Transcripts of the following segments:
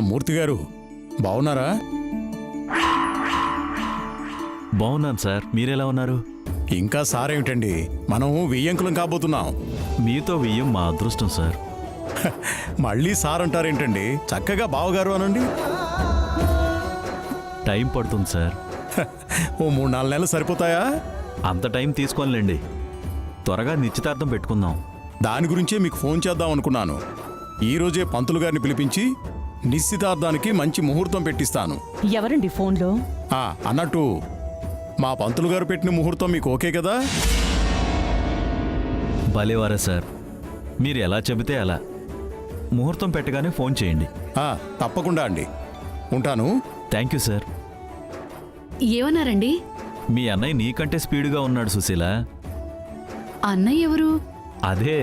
మూర్తి గారు బాగున్నారా? బాగున్నాను సార్, మీరెలా ఉన్నారు? ఇంకా సారేమిటండి, మనం వెయ్యంకులం కాబోతున్నాం. మీతో వెయ్యం మా అదృష్టం సార్. మళ్ళీ సార్ అంటారేంటండి, చక్కగా బావగారు అనండి. టైం పడుతుంది సార్. ఓ 3-4 నెలలు సరిపోతాయా? అంత టైం తీసుకోనిలేండి, త్వరగా నిశ్చితార్థం పెట్టుకుందాం. దాని గురించే మీకు ఫోన్ చేద్దాం అనుకున్నాను. ఈరోజే పంతులు గారిని పిలిపించి నిశ్చితార్థానికి మంచి ముహూర్తం పెట్టిస్తాను. ఎవరండి ఫోన్లో? అన్నట్టు మా పంతులు గారు పెట్టిన ముహూర్తం మీకు ఓకే కదా? భలేవారా సార్, మీరు ఎలా చెబితే అలా. ముహూర్తం పెట్టగానే ఫోన్ చేయండి. తప్పకుండా అండి, ఉంటాను. Thank you sir. ఏమన్నారండి? మీ అన్నయ్య నీకంటే స్పీడుగా ఉన్నాడు సుశీల. అన్నయ్య ఎవరు? అదే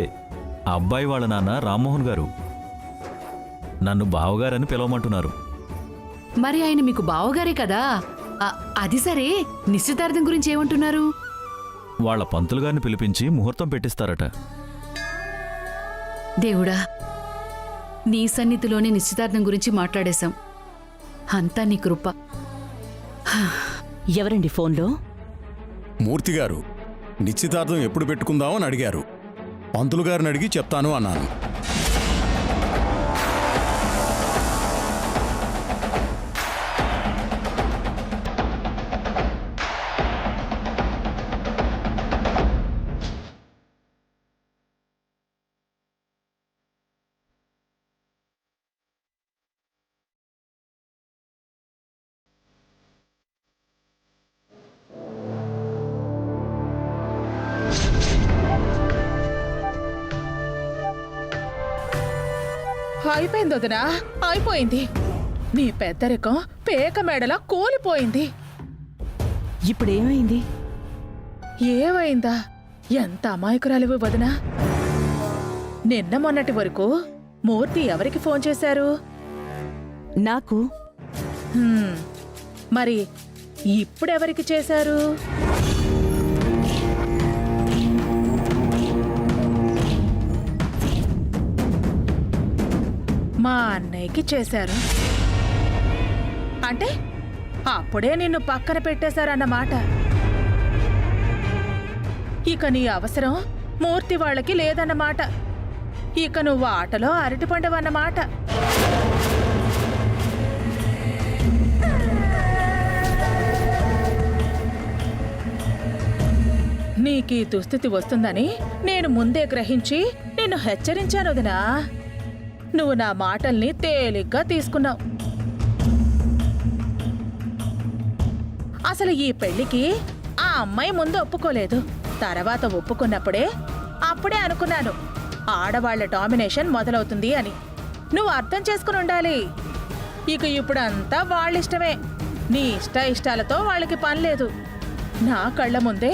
అబ్బాయి వాళ్ళ నాన్న రామ్మోహన్ గారు. నన్ను బావగారని పిలవమంటున్నారు. మరి ఆయన మీకు బావగారే కదా. అది సరే, నిశ్చితార్థం గురించి ఏమంటున్నారు? వాళ్ళ పంతులు గారిని పిలిపించి ముహూర్తం పెట్టిస్తారట. దేవుడా, నీ సన్నిధిలోనే నిశ్చితార్థం గురించి మాట్లాడేశాం. అంతా నీ కృప. ఎవరండి ఫోన్లో? మూర్తి గారు నిశ్చితార్థం ఎప్పుడు పెట్టుకుందామని అడిగారు. పంతులు గారిని అడిగి చెప్తాను అన్నాను. అయిపోయింది వదినా, అయిపోయింది. నీ పెద్దరికం పేక మెడలా కూలిపోయింది. ఇప్పుడేమైంది? ఏమైందా? ఎంత అమాయకురాలివి వదినా. నిన్న మొన్నటి వరకు మూర్తి ఎవరికి ఫోన్ చేశారు? నాకు. మరి ఇప్పుడెవరికి చేశారు? మా అన్నయ్యకి చేశారు. అంటే అప్పుడే నిన్ను పక్కన పెట్టేశారన్నమాట. ఇక నీ అవసరం మూర్తి వాళ్ళకి లేదన్నమాట. ఇక నువ్వు ఆటలో అరటిపండవన్నమాట. నీకీ దుస్థితి వస్తుందని నేను ముందే గ్రహించి నిన్ను హెచ్చరించాను వదినా. నువ్వు నా మాటల్ని తేలిగ్గా తీసుకున్నావు. అసలు ఈ పెళ్లికి ఆ అమ్మాయి ముందు ఒప్పుకోలేదు. తర్వాత ఒప్పుకున్నప్పుడే అనుకున్నాను ఆడవాళ్ల డామినేషన్ మొదలవుతుంది అని. నువ్వు అర్థం చేసుకుని ఉండాలి. ఇక ఇప్పుడంతా వాళ్ళిష్టమే. నీ ఇష్టాలతో వాళ్ళకి పనిలేదు. నా కళ్ళ ముందే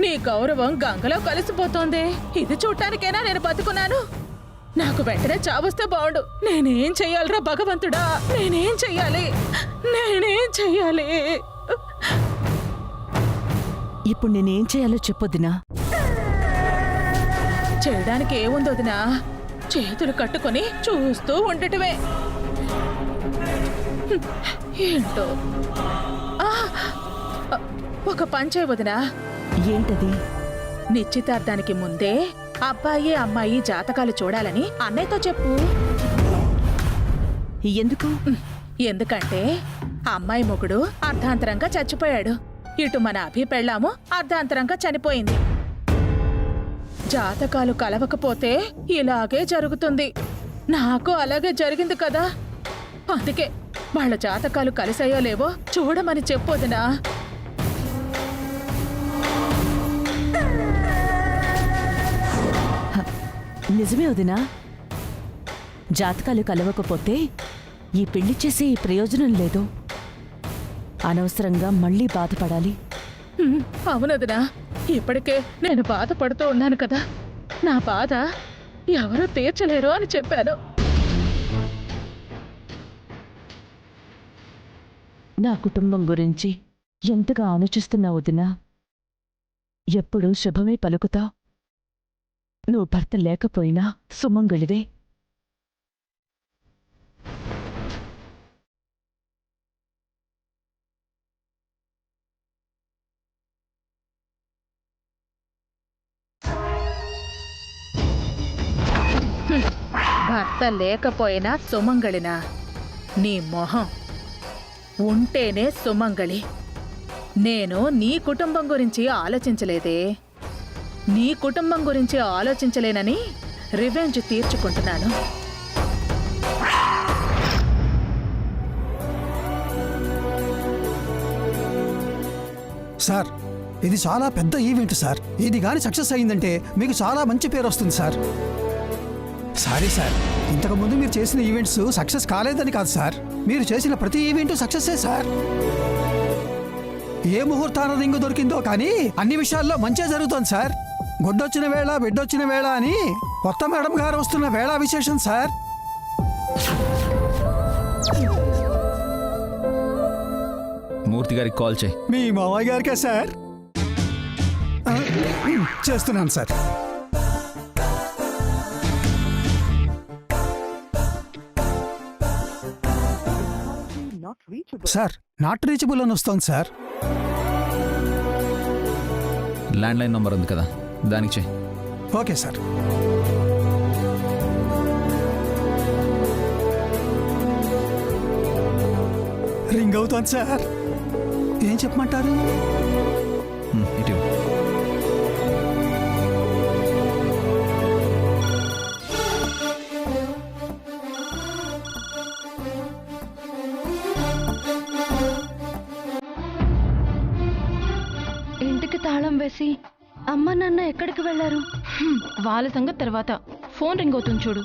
నీ గౌరవం గంగలో కలిసిపోతోంది. ఇది చూడటానికైనా నేను బతుకున్నాను. నాకు వెంటనే చావొస్తే బావుండు. నేనేం చెయ్యాలరా భగవంతుడా, నేనేం చెయ్యాలి? ఇప్పుడు నేనేం చేయాలో చెప్పొద్దునా? చేయడానికి ఏముంది వదినా, చేతులు కట్టుకొని చూస్తూ ఉండటమే. ఏంటో ఒక పని చేయ వదినా. ఏంటది? నిశ్చితార్థానికి ముందే అబ్బాయి అమ్మాయి జాతకాలు చూడాలని అన్నయ్యతో చెప్పు. ఎందుకు? ఎందుకంటే అమ్మాయి మొగుడు అర్ధాంతరంగా చచ్చిపోయాడు. ఇటు మన అభి పెళ్ళాము అర్ధాంతరంగా చనిపోయింది. జాతకాలు కలవకపోతే ఇలాగే జరుగుతుంది. నాకు అలాగే జరిగింది కదా. అందుకే వాళ్ళ జాతకాలు కలిసాయో లేవో చూడమని చెప్పొదినా. నిజమే వదినా. జాతకాలు కలవకపోతే ఈ పెళ్లి చేసే ఈ ప్రయోజనం లేదు. అనవసరంగా మళ్ళీ బాధపడాలి. అవునదినా, ఇప్పటికే నేను బాధపడుతూ ఉన్నాను కదా. నా బాధ ఎవరూ తీర్చలేరు అని చెప్పాను. నా కుటుంబం గురించి ఎంతగా ఆలోచిస్తున్నావు వదినా? ఎప్పుడు శుభమే పలుకుతావు. నువ్వు భర్త లేకపోయినా సుమంగళివే. భర్త లేకపోయినా సుమంగళినా? నీ మొహం ఉంటేనే సుమంగళి. నేను నీ కుటుంబం గురించి ఆలోచించలేదే. నీ కుటుంబం గురించి ఆలోచించలేనని రివెంజ్ తీర్చుకుంటున్నాను. సార్, ఇది చాలా పెద్ద ఈవెంట్ సార్. ఇది కానీ సక్సెస్ అయిందంటే మీకు చాలా మంచి పేరు వస్తుంది సార్. సారీ సార్, ఇంతకుముందు మీరు చేసిన ఈవెంట్స్ సక్సెస్ కాలేదని కాదు సార్, మీరు చేసిన ప్రతి ఈవెంట్ సక్సెస్సే సార్. ఏ ముహూర్తాన రింగు దొరికిందో కానీ అన్ని విషయాల్లో మంచే జరుగుతోంది సార్. గుడ్డొచ్చిన వేళ బిడ్డొచ్చిన వేళ అని కొత్త మేడం గారు వస్తున్న వేళ విశేషం సార్. మూర్తి గారికి కాల్ చేయి. మీ మావయ్య గారికే సార్. చేస్తున్నాను సార్. సార్, నాట్ రీచబుల్ అని వస్తోంది సార్. ల్యాండ్ లైన్ నంబర్ ఉంది కదా, దానికి చేయి. Okay sir. రింగ్ అవుతోంది సార్. ఏం చెప్పమంటారు? ఇటు ఇంటికి తాళం వేసి అమ్మ నాన్న ఎక్కడికి వెళ్లారు? వాళ్ళ సంగతి తర్వాత. ఫోన్ రింగ్ అవుతుంది చూడు.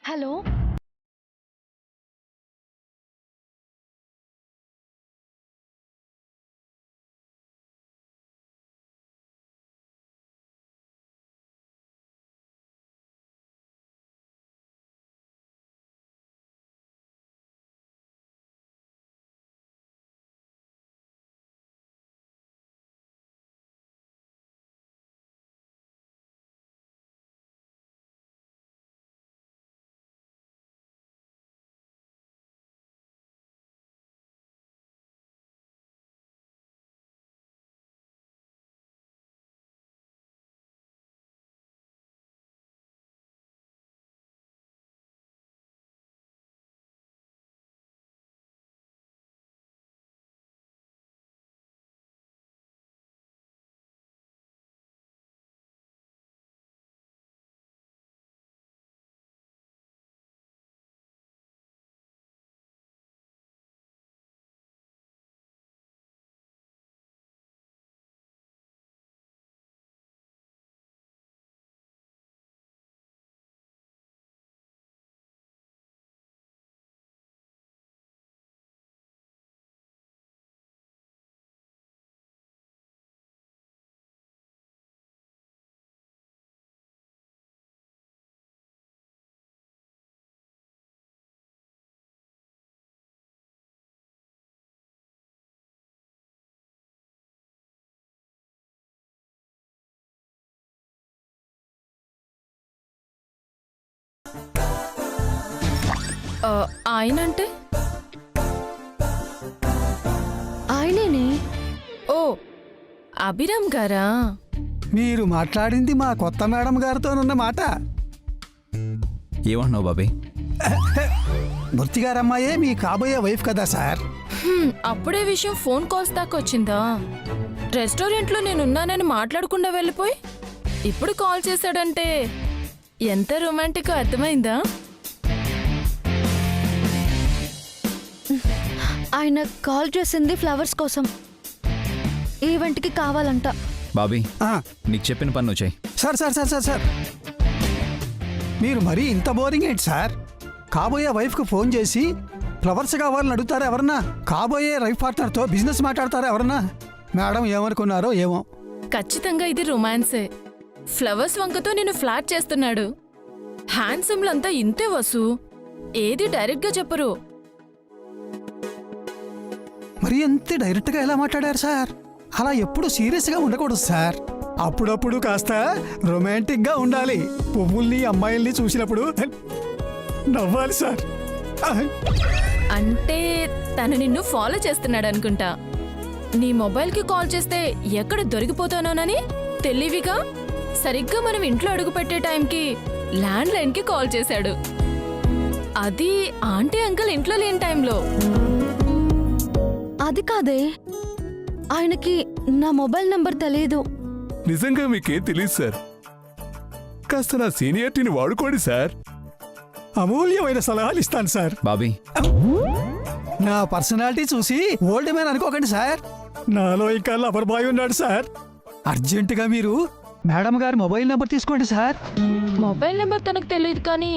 హలో, ఆయనంటే? ఆయనేనే. ఓ, అభిరామ్ గారా? మీరు మాట్లాడింది మా కొత్త మేడం గారితోనున్న మాట. ఏమంటున్నావు బాబాయ్? మూర్తి గారమ్మాయే మీ కాబోయే వైఫ్ కదా సార్. అప్పుడే విషయం ఫోన్ కాల్స్ దాకా వచ్చిందా? రెస్టారెంట్లో నేనున్నానని మాట్లాడకుండా వెళ్ళిపోయి ఇప్పుడు కాల్ చేశాడంటే ఎంత రొమాంటిక్ అర్థమైందా? ఆయన కాల్ చేసింది ఫ్లవర్స్ కోసం. ఈవెంట్కి కావాలంట. బాబీ, ఆ, నీకు చెప్పిన పని నువ్వు చేయి. Sir sir sir sir sir మీరు మరీ ఇంత బోరింగ్ ఏంటి సార్? కాబోయే వైఫ్కి ఫోన్ చేసి ఫ్లవర్స్ కావాలని అడుగుతారా ఎవరన్నా? కాబోయే లైఫ్ పార్ట్నర్తో బిజినెస్ మాట్లాడతారా ఎవరన్నా? మేడం ఏమనుకున్నారో ఏమో. ఖచ్చితంగా ఇది రొమాన్సే. ఫ్లవర్స్ వంకతో నేను ఫ్లాట్ చేస్తున్నాడు. హ్యాండ్సమ్లంతా ఇంతే వసు. ఏది డైరెక్ట్గా చెప్పరు. మరి ఎంత డైరెక్ట్గా ఎలా మాట్లాడారు సార్? అలా ఎప్పుడు సీరియస్గా ఉండకూడదు సార్. అప్పుడప్పుడు కాస్త రొమాంటిక్గా ఉండాలి. పువ్వుల్ని అమ్మాయిల్ని చూసినప్పుడు నవ్వాలి సార్. అంటే తను నిన్ను ఫాలో చేస్తున్నాడు అనుకుంటా. నీ మొబైల్కి కాల్ చేస్తే ఎక్కడ దొరికిపోతానోనని తెలివిగా సరిగ్గా మనం ఇంట్లో అడుగుపెట్టే టైంకి ల్యాండ్ లైన్కి కాల్ చేశాడు. అది ఆంటీ అంకుల్ ఇంట్లో లేని టైంలో. అది కాదే, ఆయనకి నా మొబైల్ నంబర్ తెలియదు. నిజంగా మీకేం తెలియదు సార్. కాస్త నా సీనియారిటీని వాడుకోండి సార్. అమూల్యమైన సలహాలు ఇస్తాను సార్. బాబీ, నా పర్సనాలిటీ చూసి ఓల్డ్ మ్యాన్ అనుకోకండి సార్. నాలో ఇంకా లవర్ బాయ్ ఉన్నాడు సార్. అర్జెంటుగా మీరు మేడం గారి మొబైల్ నెంబర్ తీసుకోండి సార్. మొబైల్ నెంబర్ తనకు తెలియదు కానీ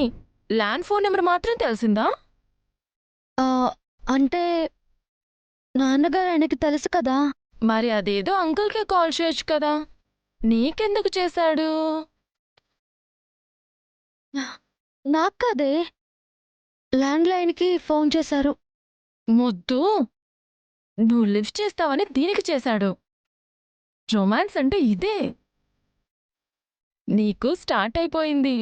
ల్యాండ్ ఫోన్ నెంబర్ మాత్రం తెలిసిందా? అంటే నాన్నగారు ఆయనకి తెలుసు కదా. మరి అదేదో అంకుల్కే కాల్ చేయొచ్చు కదా, నీకెందుకు చేశాడు? నాకు కాదే, ల్యాండ్ లైన్కి ఫోన్ చేశారు. ముద్దు, నువ్వు లిఫ్ట్ చేస్తావని దీనికి చేశాడు. రొమాన్స్ అంటే ఇదే. నీకు స్టార్ట్ అయిపోయింది.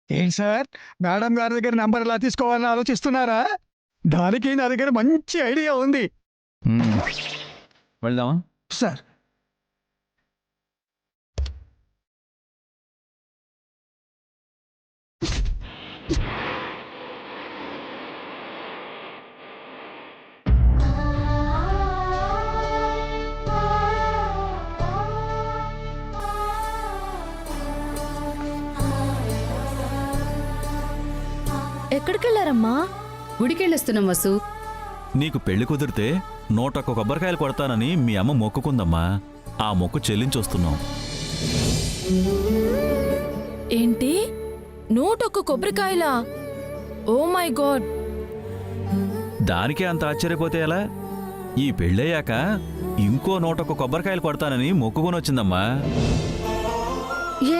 ఏంటి సార్, మేడం గారి దగ్గర నంబర్ ఎలా తీసుకోవాలని ఆలోచిస్తున్నారా? దానికి నా దగ్గర మంచి ఐడియా ఉంది వెళ్దామా? సార్. ఎక్కడికెళ్ళారమ్మా? గుడికెళ్ళొస్తున్నాం వసు. నీకు పెళ్లి కుదిరితే 101 కొబ్బరికాయలు కొడతానని మీ అమ్మ మొక్కుకుందమ్మా. ఆ మొక్కు చెల్లించొస్తున్నాం. ఏంటి, 101 కొబ్బరికాయలా? Oh my God! దానికే అంత ఆశ్చర్యపోతే ఎలా? ఈ పెళ్ళయ్యాక ఇంకో 101 కొబ్బరికాయలు కొడతానని మొక్కుకొని వచ్చిందమ్మా.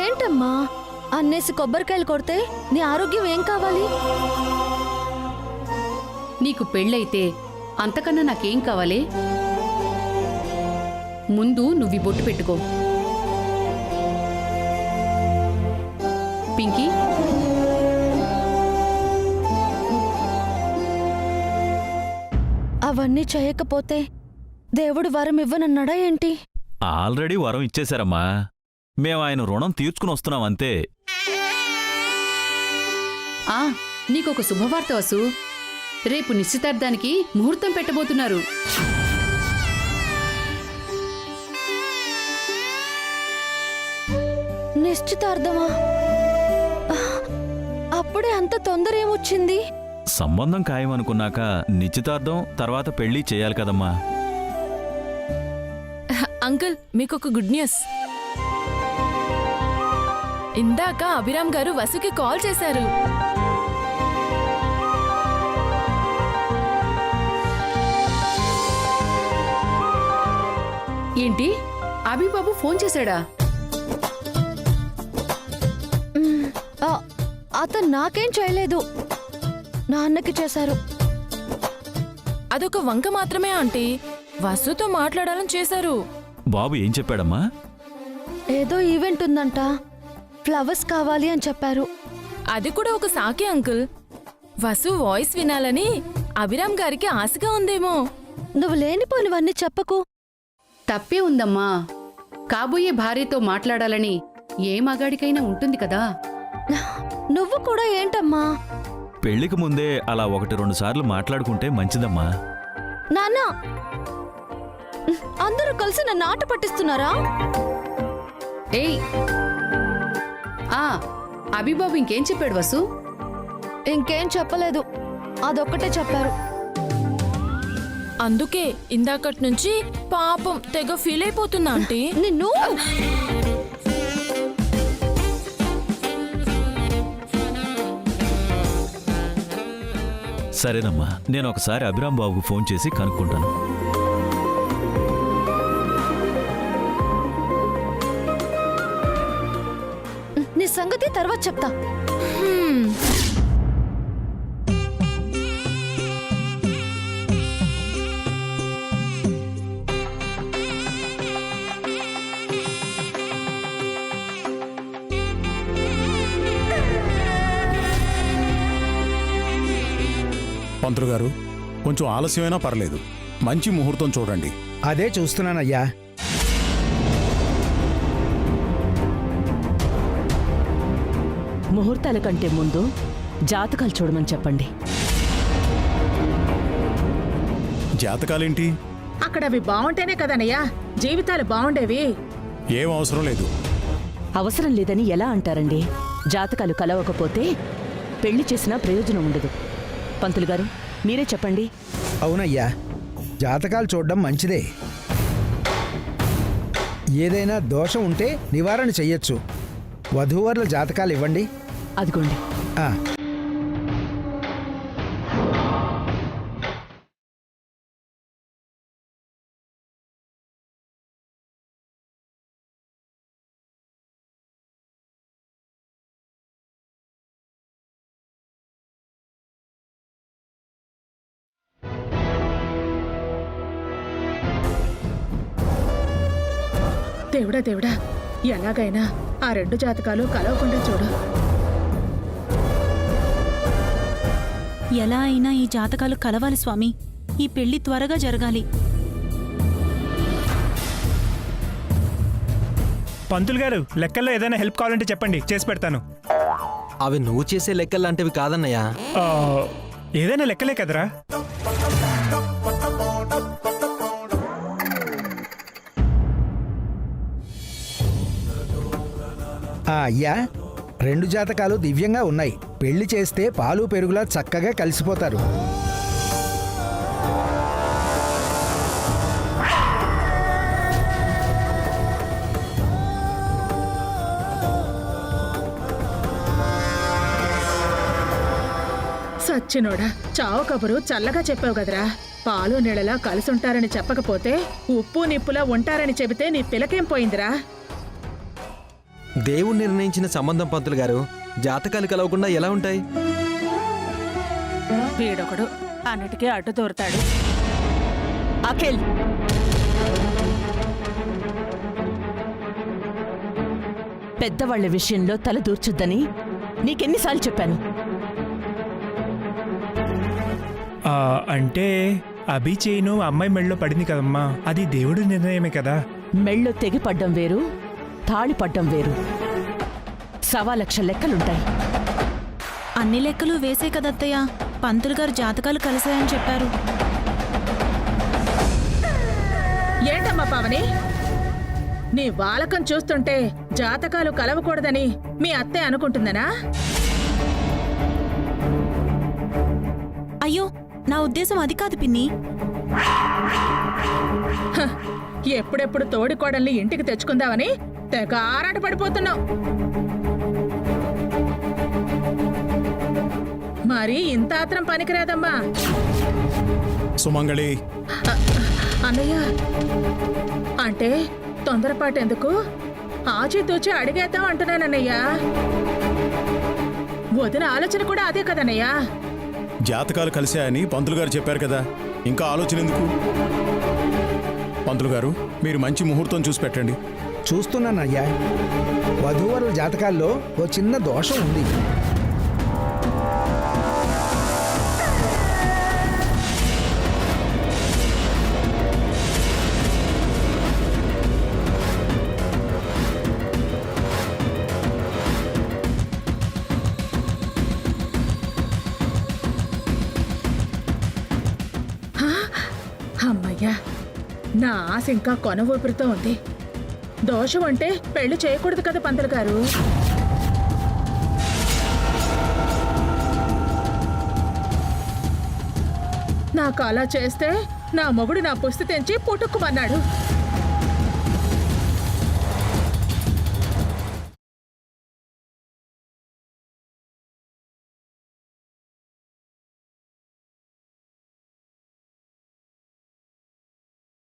ఏంటమ్మా అన్నేసి కొబ్బరికాయలు కొడితే నీ ఆరోగ్యం ఏం కావాలి? నీకు పెళ్ళైతే అంతకన్నా నాకేం కావాలి? ముందు నువ్వు ఈ బొట్టు పెట్టుకో. పింకీ, అవన్నీ చేయకపోతే దేవుడు వరం ఇవ్వనన్నాడా ఏంటి? ఆల్రెడీ వరం ఇచ్చేశారమ్మా. మేము ఆయన రుణం తీర్చుకుని వస్తున్నాం అంతే. నీకొక శుభవార్త వసు. రేపు నిశ్చితార్థానికి ముహూర్తం పెట్టబోతున్నారు. నిశ్చితార్థమా? అప్పుడే అంత తొందర ఏమొచ్చింది? సంబంధం ఖాయమనుకున్నాక నిశ్చితార్థం తర్వాత పెళ్లి చేయాలి కదమ్మా. అంకుల్, మీకొక గుడ్ న్యూస్. ఇందాక అభిరామ్ గారు వసుకి కాల్ చేశారు. ఏంటి, అభిబాబు ఫోన్ చేశాడా? అతను నాకేం చేయలేదు, నాన్నకి చేశారు. అదొక వంక మాత్రమే ఆంటీ. వసుతో మాట్లాడాలని చేశారు. బాబు ఏం చెప్పాడమ్మా? ఏదో ఈవెంట్ ఉందంట, ఫ్లవర్స్ కావాలి అని చెప్పారు. అది కూడా ఒక సాకే అంకుల్. వసు వాయిస్ వినాలని అభిరామ్ గారికి ఆశగా ఉందేమో. నువ్వు లేనిపోనివన్నీ చెప్పకు. తప్పే ఉందమ్మా. కాబోయే భార్యతో మాట్లాడాలని ఏ మగాడికైనా ఉంటుంది కదా. నువ్వు కూడా ఏంటమ్మా? పెళ్లికి ముందే అలా 1-2 సార్లు మాట్లాడుకుంటే మంచిదమ్మా. నాన్న, అందరూ కలిసి నన్ను ఆట పట్టిస్తున్నారా? ఏయ్, అభిబాబు ఇంకేం చెప్పాడు వసు? ఇంకేం చెప్పలేదు, అదొక్కటే చెప్పారు. అందుకే ఇందాకటి నుంచి పాపం తెగ ఫీల్ అయిపోతున్నా ఆంటీ. నిన్ను సరేనమ్మా, నేను ఒకసారి అభిరామ్ బాబుకు ఫోన్ చేసి కనుక్కుంటాను. నీ సంగతి తర్వాత చెప్తా. పంతులు గారు, కొంచెం ఆలస్యమైనా పర్లేదు, మంచి ముహూర్తం చూడండి. అదే చూస్తున్నానయ్యా. ముహూర్తాల కంటే ముందు జాతకాలు చూడమని చెప్పండి. జాతకాలేంటి? అక్కడ అవి బాగుంటేనే కదనయ్యా జీవితాలు బాగుండేవి. ఏం అవసరం లేదు. అవసరం లేదని ఎలా అంటారండి? జాతకాలు కలవకపోతే పెళ్లి చేసినా ప్రయోజనం ఉండదు. పంతులు గారు, మీరే చెప్పండి. అవునయ్యా, జాతకాలు చూడడం మంచిదే. ఏదైనా దోషం ఉంటే నివారణ చెయ్యొచ్చు. వధూవరుల జాతకాలు ఇవ్వండి. అదిగోండి. ఆ, దేవుడా దేవుడా, ఎలాగైనా ఆ 2 జాతకాలు కలవకుండా చూడు. ఎలా అయినా ఈ జాతకాలు కలవాలి స్వామి. ఈ పెళ్లి త్వరగా జరగాలి. పంతులు గారు, లెక్కల్లో ఏదైనా హెల్ప్ కావాలంటే చెప్పండి, చేసి పెడతాను. అవి నువ్వు చేసే లెక్కల్లాంటివి కాదన్నయ్యా. ఏదైనా లెక్కలే కదరా. అయ్యా, 2 జాతకాలు దివ్యంగా ఉన్నాయి. పెళ్లి చేస్తే పాలు పెరుగులా చక్కగా కలిసిపోతారు. సచ్చినోడా, చావు కబురు చల్లగా చెప్పావు కదరా. పాలు నీళ్ళలా కలిసుంటారని చెప్పకపోతే ఉప్పు నిప్పులా ఉంటారని చెబితే నీ పిలకేం పోయిందిరా? దేవుడు నిర్ణయించిన సంబంధం పంతులు గారు, జాతకాలు కలవకుండా ఎలా ఉంటాయి? వీడొకడు అన్నిటికీ అడ్డు దూరతాడు. అఖిల్, పెద్దవాళ్ల విషయంలో తల దూర్చొద్దని నీకెన్నిసార్లు చెప్పాను? అంటే అభి చేయిను అమ్మాయి మెళ్ళలో పడింది కదమ్మా, అది దేవుడి నిర్ణయమే కదా. మెళ్ళో తెగి పడ్డం వేరు, తాళి పడ్డం వేరు. 1,00,000 లెక్కలుంటాయి. అన్ని లెక్కలు వేసే కదత్తయ్య. పంతులు గారు జాతకాలు కలిసాయని చెప్పారు. ఏంటమ్మా పావని, నీ వాలకం చూస్తుంటే జాతకాలు కలవకూడదని మీ అత్తే అనుకుంటుందనా? అయ్యో, నా ఉద్దేశం అది కాదు పిన్ని. ఎప్పుడెప్పుడు తోడికోడల్ని ఇంటికి తెచ్చుకుందామని తెగ ఆరాట పడిపోతున్నావు. మరి ఇంత ఆత్రం పనికిరాదమ్మా. సుమంగళి, అన్నయ్య, అంటే తొందరపాటు ఎందుకు? ఆచితూచి అడిగేద్దాం అంటున్నానన్నయ్యా. వదిన ఆలోచన కూడా అదే కదన్నయ్యా. జాతకాలు కలిశాయని పంతులు గారు చెప్పారు కదా, ఇంకా ఆలోచన ఎందుకు? పంతులు గారు, మీరు మంచి ముహూర్తం చూసి పెట్టండి. చూస్తున్నానయ్యా. వధూవరుల జాతకాల్లో ఓ చిన్న దోషం ఉంది. అమ్మయ్యా, నా ఆశ ఇంకా కొన ఊపిరితో ఉంది. దోషం అంటే పెళ్లి చేయకూడదు కదా పంతులు గారు. నాకు అలా చేస్తే నా మొగుడు నా పుస్తి తెంచి పుట్టుకుమన్నాడు.